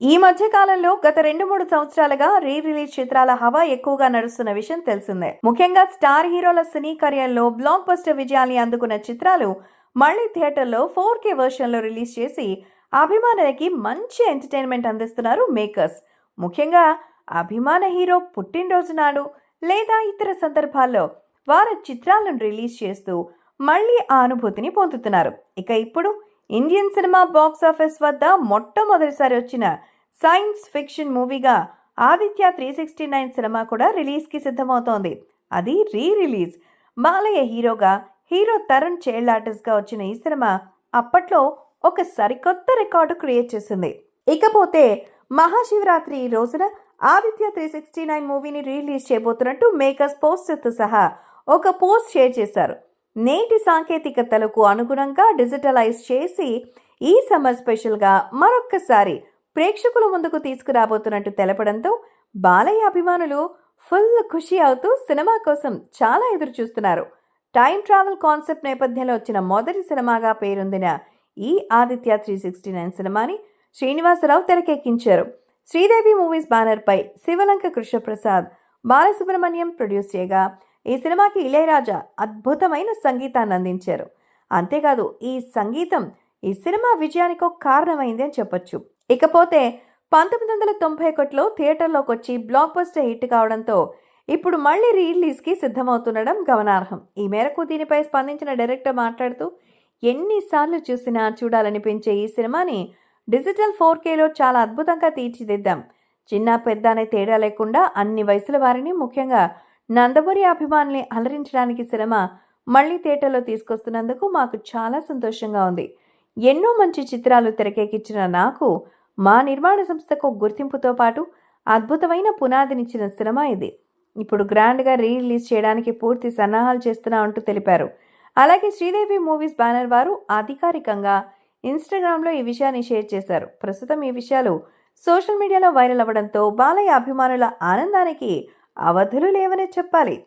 ఈ మధ్య కాలంలో గత 2-3 సంవత్సరాలుగా రిలీజ్ చిత్రాల హవా ఎక్కువగా నడుస్తున్న విషయం తెలిసిందే. ముఖ్యంగా స్టార్ హీరోల సినీ కెరియర్లో బ్లాక్ బస్టర్ విజయాల్ని అందుకున్న చిత్రాలు మళ్ళీ థియేటర్లో 4K వెర్షన్లో రిలీజ్ చేసి అభిమానులకి మంచి ఎంటర్టైన్మెంట్ అందిస్తున్నారు మేకర్స్. ముఖ్యంగా అభిమాన హీరో పుట్టినరోజు నాడు లేదా ఇతర సందర్భాల్లో వారి చిత్రాలను రిలీజ్ చేస్తూ మళ్ళీ ఆ అనుభూతిని పొందుతున్నారు. ఇక ఇప్పుడు ఇండియన్ సినిమా బాక్స్ ఆఫీస్ వద్ద మొట్టమొదటిసారి వచ్చిన సైన్స్ ఫిక్షన్ మూవీగా ఆదిత్య 369 సినిమా కూడా రిలీజ్కి సిద్ధమవుతోంది. అది రిలీజ్. బాలయ్య హీరోగా, హీరో తరుణ్ చైల్డ్ ఆర్టిస్ట్గా వచ్చిన ఈ సినిమా అప్పట్లో ఒక సరికొత్త రికార్డు క్రియేట్ చేసింది. ఇకపోతే మహాశివరాత్రి ఈ రోజున ఆదిత్య 369 మూవీని రిలీజ్ చేయబోతున్నట్టు మేకర్స్ పోస్టర్తో సహా ఒక పోస్ట్ షేర్ చేశారు. నేటి సాంకేతికతలకు అనుగుణంగా డిజిటలైజ్ చేసి ఈ సమ్మర్ స్పెషల్గా మరొక్కసారి ప్రేక్షకుల ముందుకు తీసుకురాబోతున్నట్టు తెలపడంతో బాలయ్య అభిమానులు ఫుల్ ఖుషి అవుతూ సినిమా కోసం చాలా ఎదురు చూస్తున్నారు. టైం ట్రావెల్ కాన్సెప్ట్ నేపథ్యంలో వచ్చిన మొదటి సినిమాగా పేరొందిన ఈ ఆదిత్య 369 సినిమాని శ్రీనివాసరావు తెరకెక్కించారు. శ్రీదేవి మూవీస్ బ్యానర్పై శివలంక కృష్ణప్రసాద్, బాలసుబ్రహ్మణ్యం ప్రొడ్యూస్ చేయగా ఈ సినిమాకి ఇళయరాజా అద్భుతమైన సంగీతాన్ని అందించారు. అంతేకాదు ఈ సంగీతం ఈ సినిమా విజయానికి ఒక కారణమైంది అని చెప్పొచ్చు. ఇకపోతే 1991లో థియేటర్లోకి వచ్చి బ్లాక్ బస్టర్ హిట్ కావడంతో ఇప్పుడు మళ్ళీ రిలీజ్కి సిద్ధమవుతుండడం గమనార్హం. ఈ మేరకు దీనిపై స్పందించిన డైరెక్టర్ మాట్లాడుతూ, ఎన్నిసార్లు చూసినా చూడాలనిపించే ఈ సినిమాని డిజిటల్ 4Kలో చాలా అద్భుతంగా తీర్చిదిద్దాం. చిన్న పెద్ద అనే తేడా లేకుండా అన్ని వయసుల వారిని, ముఖ్యంగా నందమూరి అభిమానుల్ని అలరించడానికి సినిమా మళ్ళీ థియేటర్లో తీసుకొస్తున్నందుకు మాకు చాలా సంతోషంగా ఉంది. ఎన్నో మంచి చిత్రాలు తెరకెక్కించిన నాకు, మా నిర్మాణ సంస్థకు గుర్తింపుతో పాటు అద్భుతమైన పునాదినిచ్చిన సినిమా ఇది. ఇప్పుడు గ్రాండ్గా రిలీజ్ చేయడానికి పూర్తి సన్నాహాలు చేస్తున్నామంటూ తెలిపారు. అలాగే శ్రీదేవి మూవీస్ బ్యానర్ వారు అధికారికంగా ఇన్స్టాగ్రామ్లో ఈ విషయాన్ని షేర్ చేశారు. ప్రస్తుతం ఈ విషయాలు సోషల్ మీడియాలో వైరల్ అవ్వడంతో బాలయ్య అభిమానుల ఆనందానికి అవధులు లేవనే చెప్పాలి.